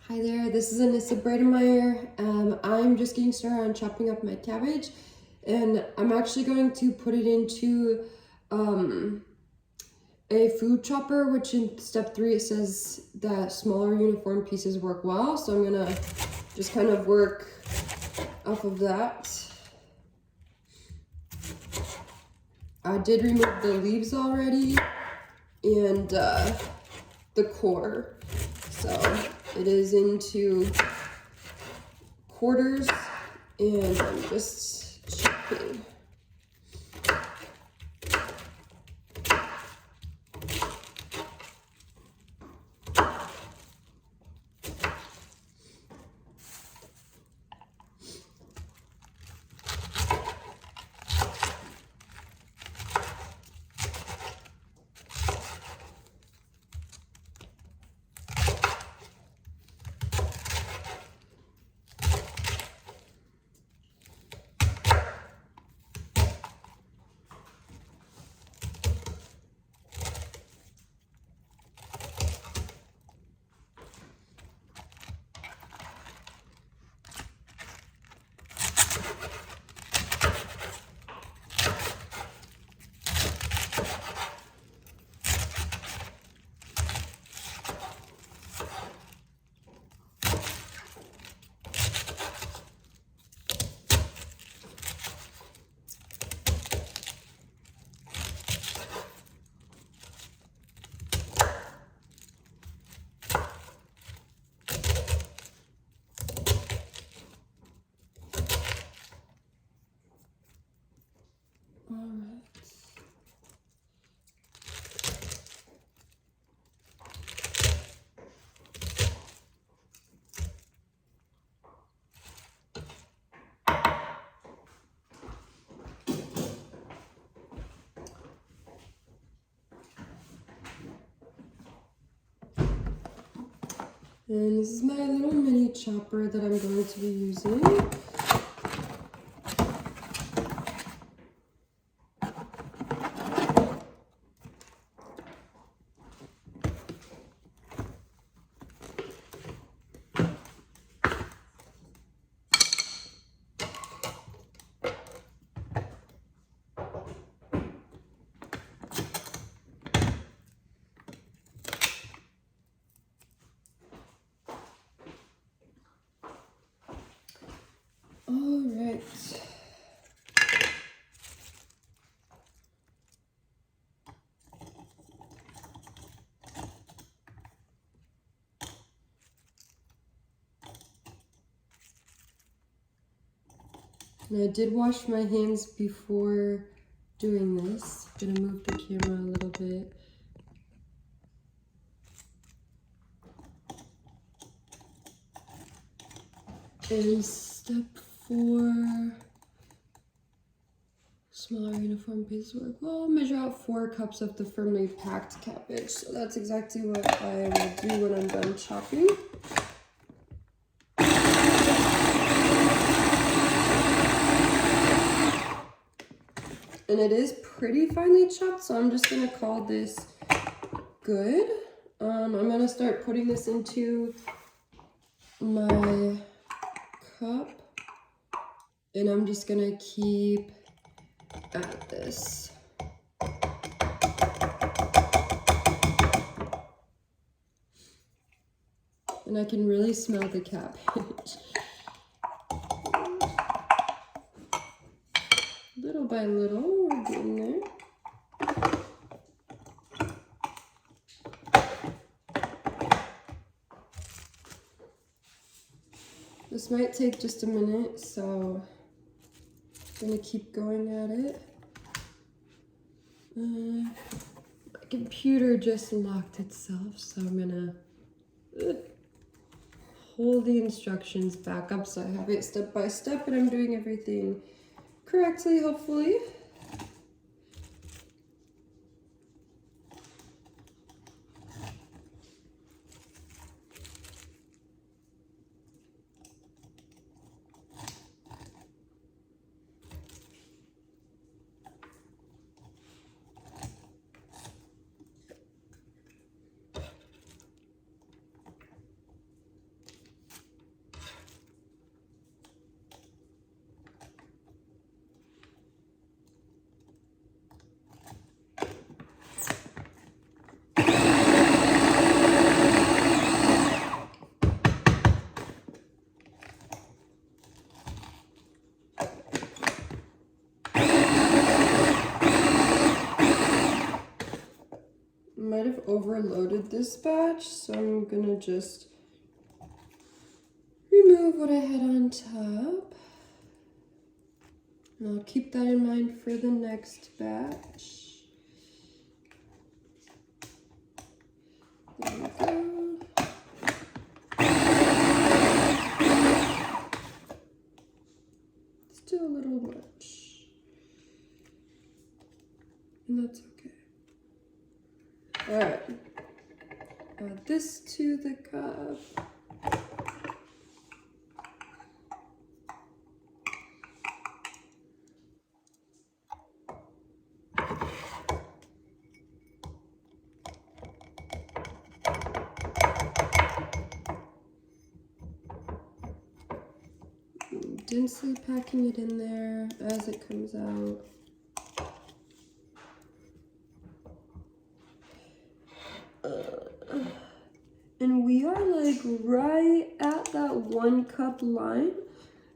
Hi there, this is Anissa Bredemeyer. I'm just getting started on chopping up my cabbage, and I'm actually going to put it into a food chopper, which in step 3 it says that smaller uniform pieces work well, so I'm gonna just kind of work off of that. I did remove the leaves already and the core, so it is into quarters, and I'm just chopping. And this is my little mini chopper that I'm going to be using. All right. And I did wash my hands before doing this. I'm gonna move the camera a little bit. And step 4, smaller uniform pieces work well. Measure out 4 cups of the firmly packed cabbage. So that's exactly what I will do when I'm done chopping. And it is pretty finely chopped, so I'm just gonna call this good. I'm gonna start putting this into my cup, and I'm just gonna keep at this. And I can really smell the cabbage. Little by little, we're getting there. This might take just a minute, so I'm gonna keep going at it. My computer just locked itself, so I'm gonna hold the instructions back up so I have it step by step and I'm doing everything correctly, hopefully. might have overloaded this batch, so I'm gonna just remove what I had on top. And I'll keep that in mind for the next batch. There we go. Still a little much. And that's okay. Alright. Add this to the cup. Densely packing it in there as it comes out. And we are like right at that 1 cup line.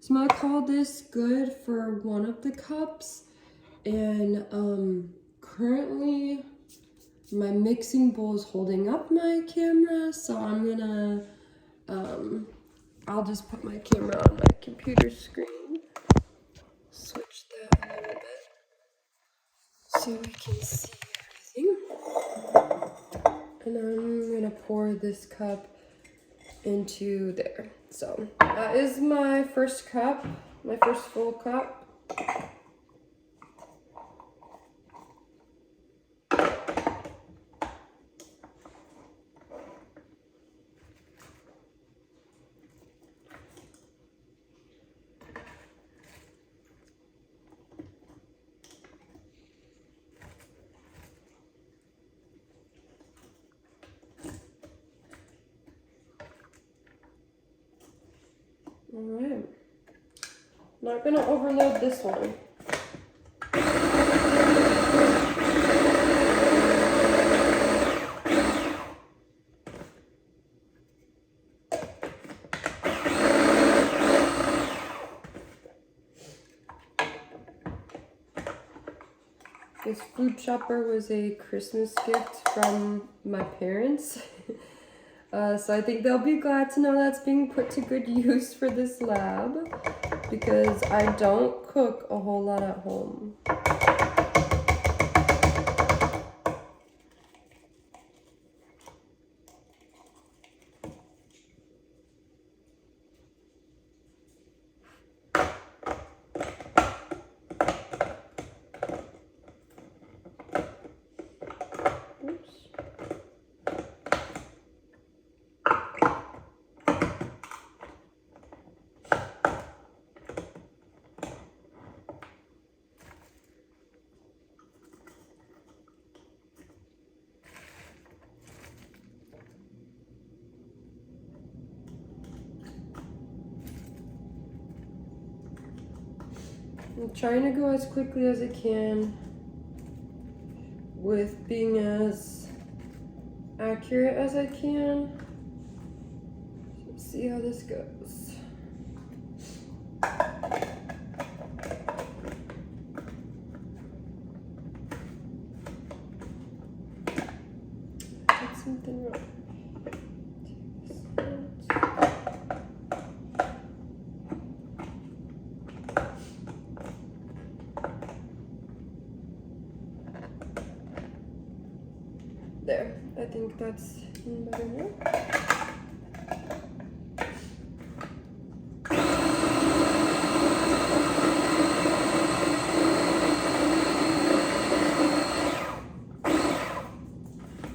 So I'm gonna call this good for one of the cups. And currently my mixing bowl is holding up my camera, so I'm gonna I'll just put my camera on my computer screen. Switch that a little bit so we can see everything. And I'm gonna pour this cup into there. So that is my first cup, my first full cup. Alright, not gonna overload this one. This food chopper was a Christmas gift from my parents. So I think they'll be glad to know that's being put to good use for this lab, because I don't cook a whole lot at home. I'm trying to go as quickly as I can with being as accurate as I can. Let's see how this goes. Did something wrong. There, I think that's better now.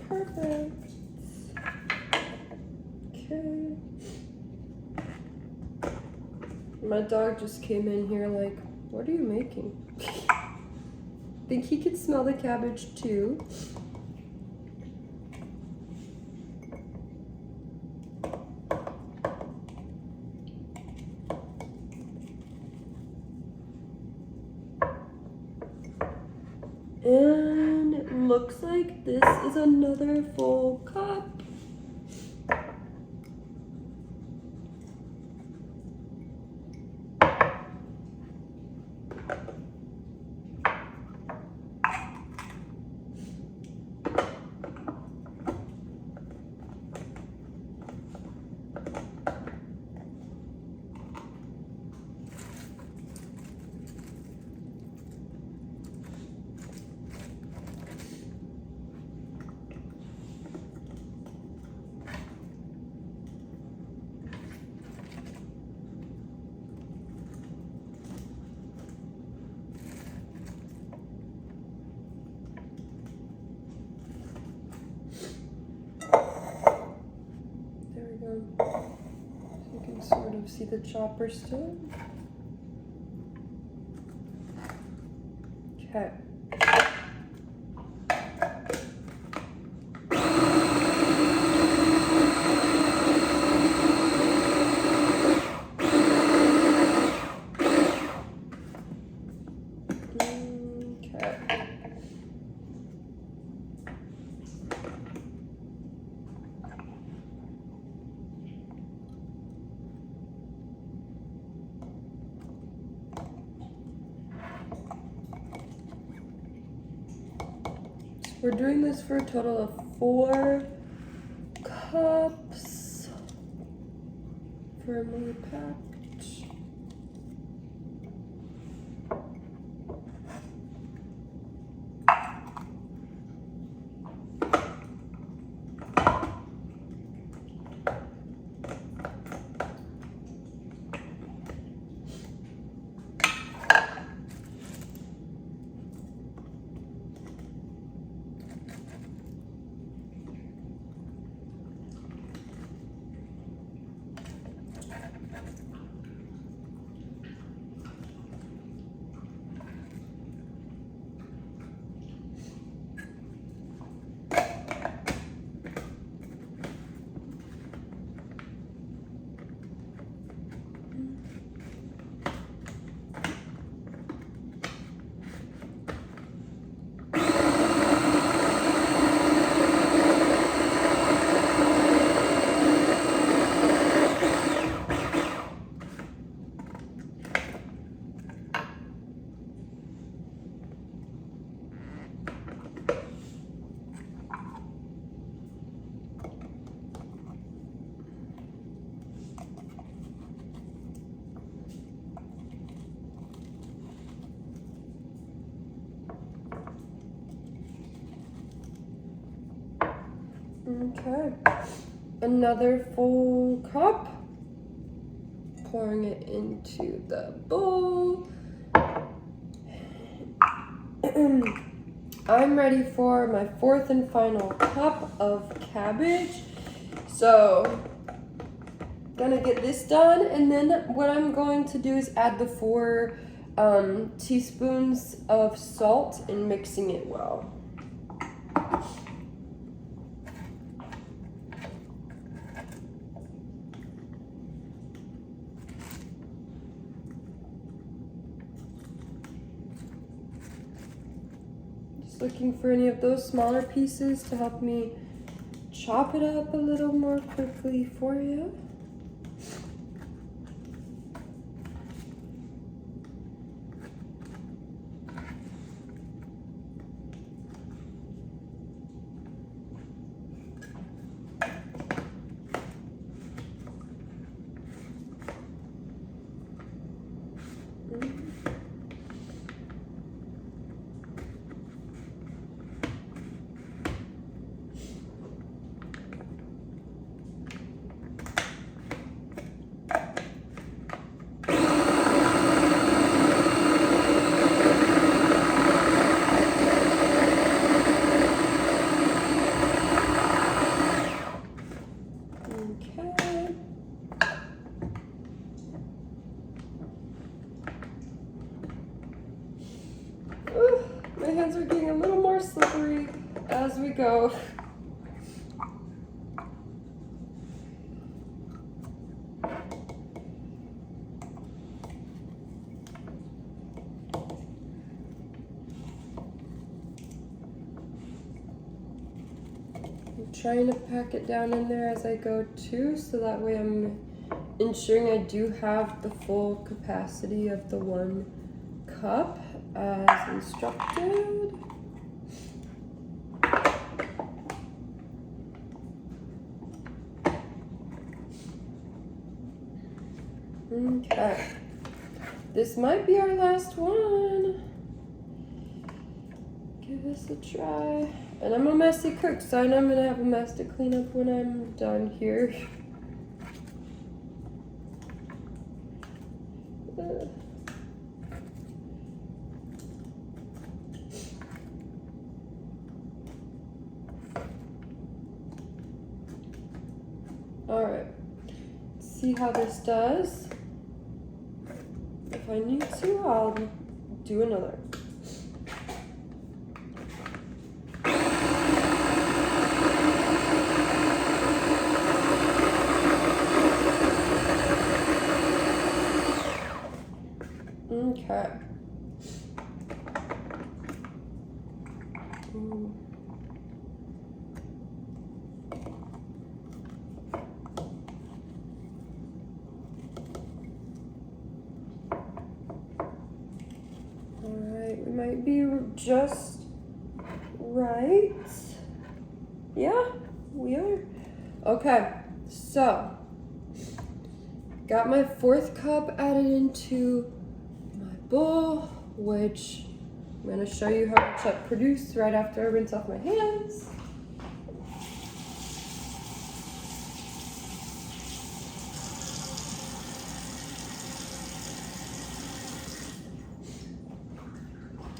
Perfect. Okay. My dog just came in here like, what are you making? I think he could smell the cabbage too. And it looks like this is another full cup. You can sort of see the chopper still. Okay. We're doing this for a total of 4 cups firmly packed. Okay, another full cup, pouring it into the bowl. I'm ready for my 4th and final cup of cabbage. So, gonna get this done, and then what I'm going to do is add the 4 teaspoons of salt and mixing it well. Looking for any of those smaller pieces to help me chop it up a little more quickly for you. My hands are getting a little more slippery as we go. I'm trying to pack it down in there as I go too, so that way I'm ensuring I do have the full capacity of the 1 cup as instructed. Okay, this might be our last one. Give this a try. And I'm a messy cook, so I know I'm gonna have a mess to clean up when I'm done here. All right. see how this does. If I need to, I'll do another. Okay. Alright, we might be just right. Yeah, we are. Okay, so got my 4th cup added into my bowl, which I'm going to show you how much I produced right after I rinse off my hands.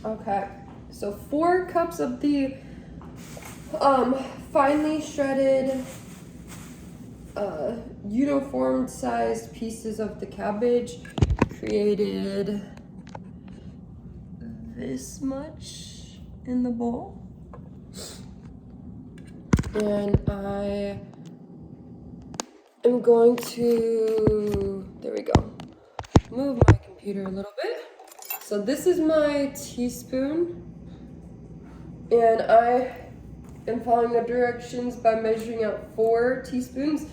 Okay, so 4 cups of the finely shredded, uniform sized pieces of the cabbage created this much in the bowl. And I am going to, there we go, move my computer a little bit. So this is my teaspoon, and I am following the directions by measuring out 4 teaspoons,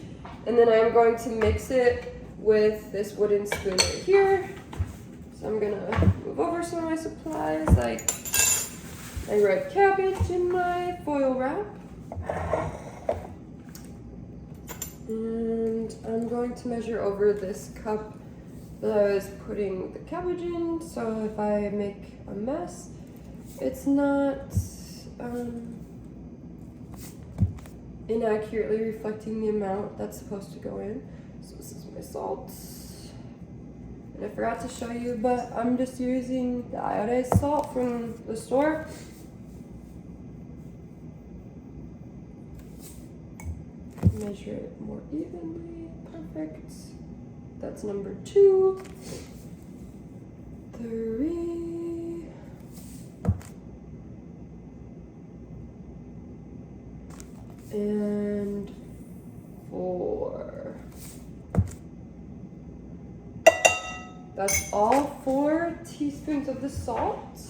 and then I'm going to mix it with this wooden spoon right here. So I'm gonna move over some of my supplies, like my red cabbage in my foil wrap. And I'm going to measure over this cup that I was putting the cabbage in, so if I make a mess, it's not inaccurately reflecting the amount that's supposed to go in. So this is my salt. And I forgot to show you, but I'm just using the iodized salt from the store. Measure it more evenly. Perfect. That's number 2. 3. And 4. That's all 4 teaspoons of the salt.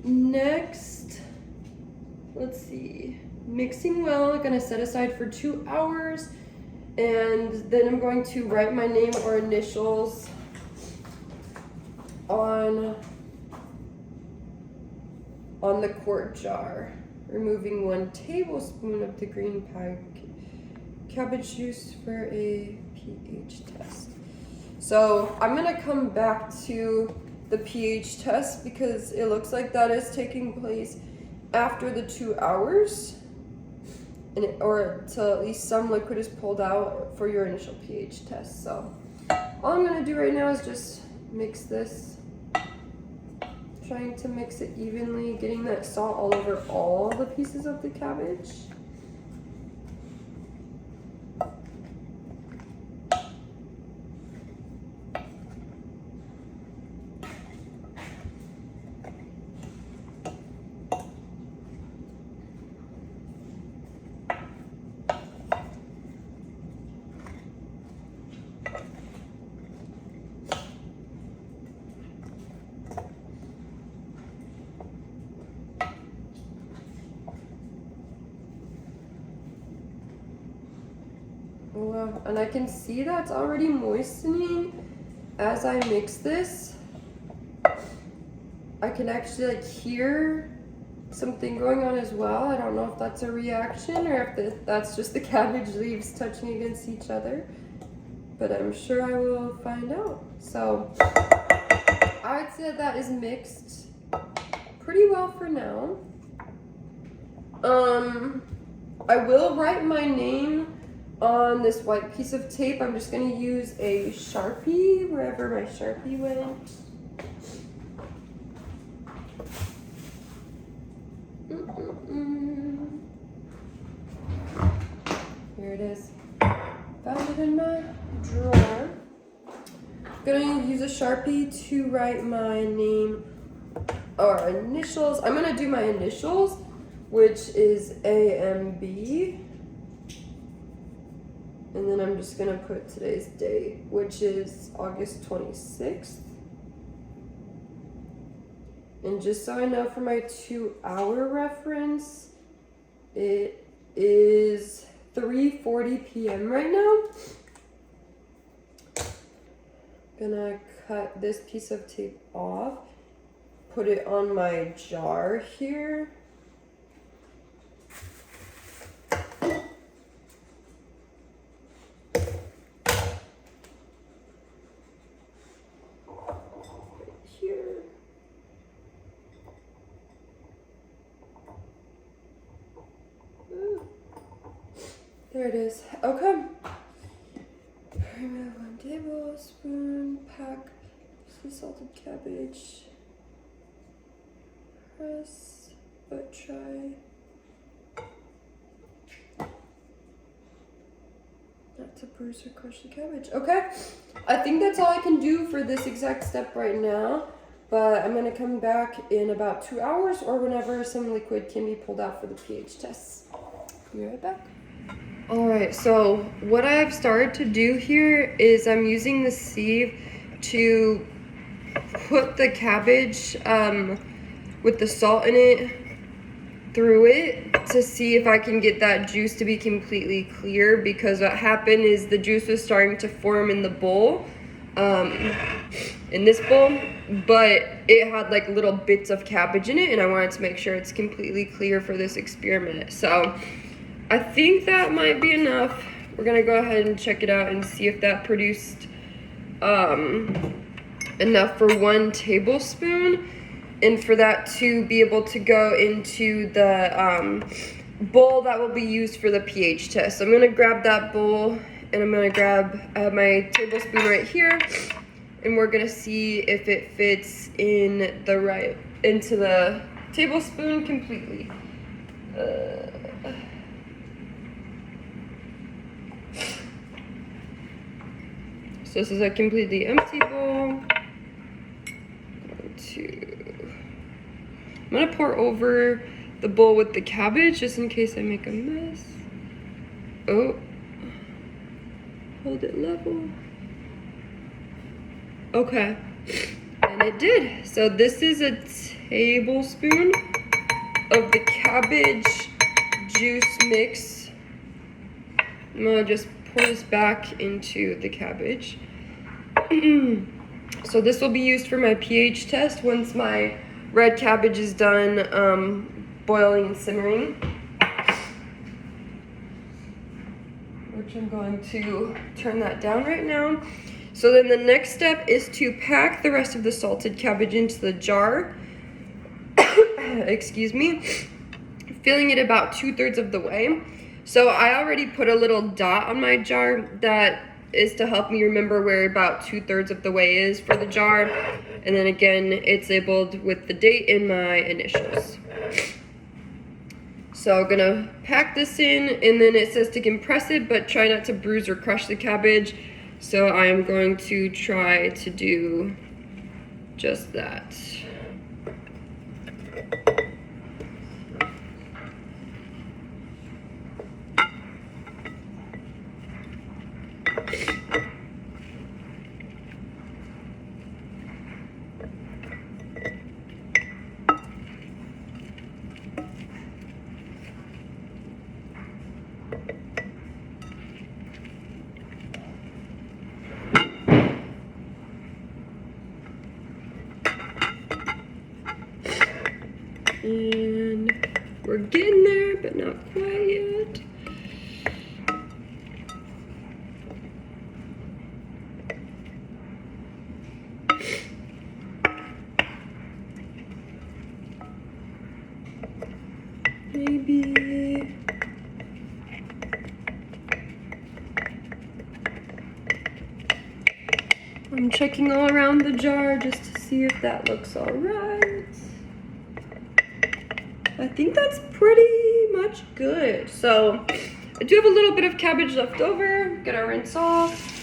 Next, let's see. Mixing well, I'm gonna set aside for 2 hours, and then I'm going to write my name or initials on the quart jar, removing 1 tablespoon of the green cabbage juice for a pH test. So I'm gonna come back to the pH test because it looks like that is taking place after the 2 hours. Or till at least some liquid is pulled out for your initial pH test. So all I'm gonna do right now is just mix this, trying to mix it evenly, getting that salt all over all the pieces of the cabbage. Wow, and I can see that's already moistening as I mix this. I can actually like hear something going on as well. I don't know if that's a reaction or if that's just the cabbage leaves touching against each other, but I'm sure I will find out. So I'd say that is mixed pretty well for now. I will write my name on this white piece of tape. I'm just going to use a Sharpie wherever my Sharpie went. Here it is. it in my drawer. I'm gonna use a Sharpie to write my name or initials. I'm gonna do my initials, which is AMB. And then I'm just gonna put today's date, which is August 26th. And just so I know for my 2-hour reference, it is 3:40 p.m. right now. Gonna cut this piece of tape off, put it on my jar here. There it is. Okay. Remove 1 tablespoon, pack some salted cabbage. Press, but try not to bruise or crush the cabbage. Okay. I think that's all I can do for this exact step right now, but I'm gonna come back in about 2 hours or whenever some liquid can be pulled out for the pH tests. Be right back. All right, so what I've started to do here is I'm using the sieve to put the cabbage with the salt in it through it to see if I can get that juice to be completely clear, because what happened is the juice was starting to form in the bowl, in this bowl, but it had like little bits of cabbage in it, and I wanted to make sure it's completely clear for this experiment. So I think that might be enough. We're gonna go ahead and check it out and see if that produced enough for 1 tablespoon, and for that to be able to go into the bowl that will be used for the pH test. So I'm gonna grab that bowl, and I'm gonna grab my tablespoon right here, and we're gonna see if it fits in into the tablespoon completely. So this is a completely empty bowl. I'm gonna pour over the bowl with the cabbage just in case I make a mess. Oh, hold it level. Okay, and it did. So this is a tablespoon of the cabbage juice mix. I'm gonna just pour this back into the cabbage. So this will be used for my pH test once my red cabbage is done boiling and simmering, which I'm going to turn that down right now. So then the next step is to pack the rest of the salted cabbage into the jar. Excuse me. Filling it about 2/3 of the way. So I already put a little dot on my jar that is to help me remember where about 2/3 of the way is for the jar. And then again, it's labeled with the date and my initials. So I'm gonna pack this in, and then it says to compress it, but try not to bruise or crush the cabbage. So I am going to try to do just that. And we're getting there, but not quite yet. Maybe. I'm checking all around the jar just to see if that looks all right. I think that's pretty much good. So I do have a little bit of cabbage left over. Gonna rinse off.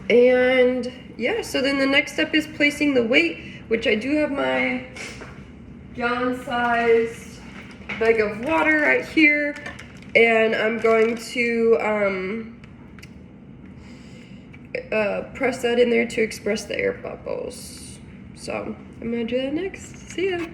And yeah, so then the next step is placing the weight, which I do have my gallon-sized bag of water right here. And I'm going to press that in there to express the air bubbles. So I'm gonna do that next. See ya.